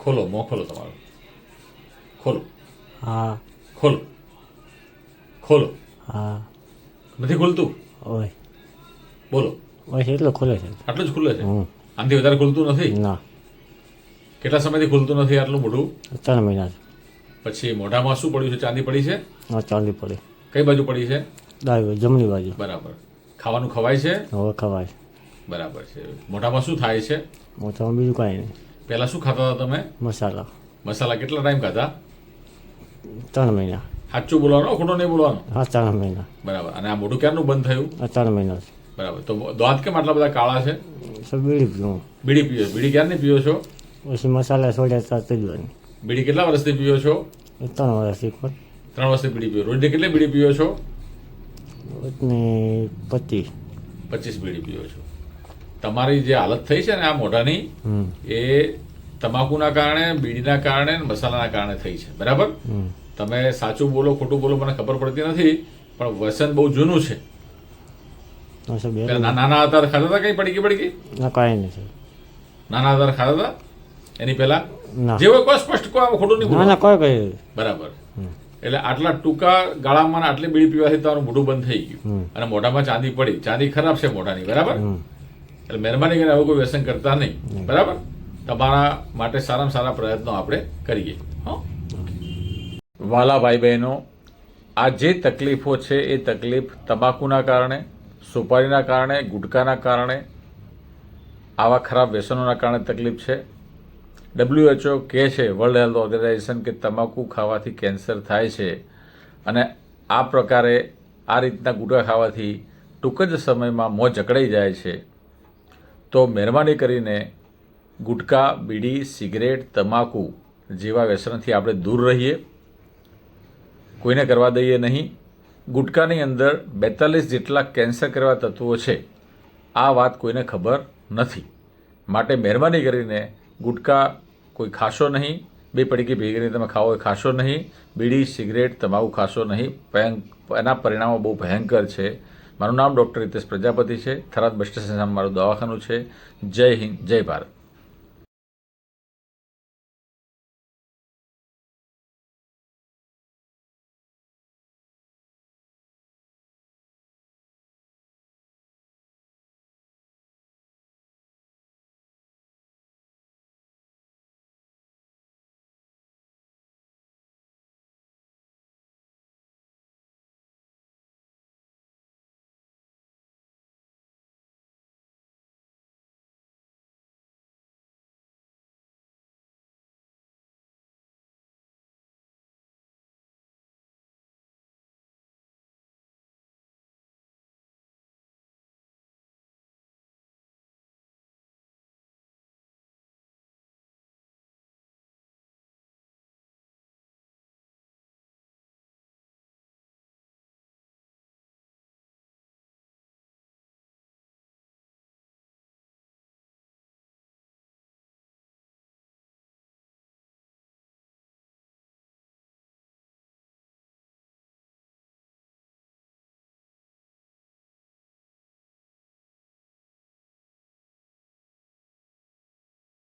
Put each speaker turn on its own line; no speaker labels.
ખોલો, મોં ખોલો તમારો. ખોલો,
હા
ખોલો, ખોલો.
હા
નથી ખુલતું?
ઓય
બોલો.
બસ એટલો ખુલે છે.
આટલું જ ખુલે છે?
હમ.
આનાથી વધારે ખુલતું નથી?
ના
કેટલા સમયથી ખુલતું નથી આટલું મોઢું?
3 મહિના
પછી મોઢામાં શું પડ્યું છે? ચાંદી પડી છે?
હા ચાંદી પડે
કઈ બાજુ પડી છે?
ડાબી જમણી બાજુ
બરાબર. ખાવાનું ખવાય છે?
હવે ખવાય.
બરાબર છે. મોઢામાં શું થાય છે?
મોટામાં બીજું કાંઈ નહીં.
પહેલા શું ખાતા હતા તમે?
મસાલા
મસાલા કેટલા ટાઈમ ખાતા?
3 મહિના.
સાચું બોલવાનું, ખોટું નહીં બોલવાનું.
હા 3 મહિના.
બરાબર. અને આ મોઢું ક્યારનું બંધ થયું?
3 મહિના
બરાબર. તો દાંત કેમ આટલા બધા કાળા છે?
સબ બીડી પીવું.
બીડી પીઓ? બીડી ક્યારની પીઓ છો?
પછી મસાલા છોડ્યા તો ત્રીજવાની.
બીડી કેટલા વર્ષથી પીઓ છો?
3 વર્ષથી પણ
3 વર્ષથી બીડી પીઓ. રોજની કેટલી બીડી પીઓ છો?
ને 25.
25 બીડી પીઓ છો. તમારી જે હાલત થઈ છે ને આ મોઢાની,
હમ
એ તમાકુના કારણે, બીડીના કારણે, ને મસાલાના કારણે થઈ છે. બરાબર?
હમ
તમે સાચું બોલો ખોટું બોલો મને ખબર પડતી નથી, પણ વ્યસન બહુ જૂનું છે.
તો સબ
પેલા નાના હતા ખાતા હતા કઈ પડીકી?
ના કાંઈ નહીં સર.
નાના હતા ખાતા હતા? એની પહેલા
ના
જે હોય કોઈ સ્પષ્ટ કહો, આવું ખોટું નહીં
ના
બોલો.
ના કોઈ કઈ.
બરાબર. એટલે આટલા ટૂંકા ગાળામાં ને આટલી બીડી પીવાથી તમારું મોઢું બંધ થઈ ગયું
હમ.
અને મોઢામાં ચાંદી પડી. ચાંદી ખરાબ છે મોઢાની. બરાબર?
હમ
એટલે મહેરબાની કરીને આવું કોઈ વ્યસન કરતા નહીં. બરાબર? તમારા માટે સારામાં સારા પ્રયત્નો આપણે કરીએ. હો? વાલા ભાઈ બહેનો, આ જે તકલીફો છે એ તકલીફ તમાકુના કારણે, સુપારીના કારણે, ગુટકાના કારણે, આવા ખરાબ વ્યસનોના કારણે તકલીફ છે. WHO કહે છે, વર્લ્ડ હેલ્થ ઓર્ગેનાઇઝેશન, કે તમાકુ ખાવાથી કેન્સર થાય છે. અને આ પ્રકારે આ રીતના ગુટકા ખાવાથી ટૂંક જ સમયમાં મોં જકડાઈ જાય છે. તો મહેરબાની કરીને ગુટકા, બીડી, સિગરેટ, તમાકુ જેવા વ્યસનથી આપણે દૂર રહીએ. કોઈને કરવા દઈએ નહીં. ગુટકાની અંદર 42 જેટલા કેન્સર કરવા તત્વો છે. આ વાત કોઈને ખબર નથી. માટે મહેરબાની કરીને ગુટકા કોઈ ખાશો નહીં. 2 પડીકી ભેગી કરીને તમે ખાઓ એ ખાશો નહીં. બીડી, સિગરેટ, તમાકુ ખાશો નહીં. એના પરિણામો બહુ ભયંકર છે. મારું નામ ડૉક્ટર હિતેશ પ્રજાપતિ છે. થરાદ બસ સ્ટેશન સામે મારું દવાખાનું છે. જય હિન્દ, જય ભારત.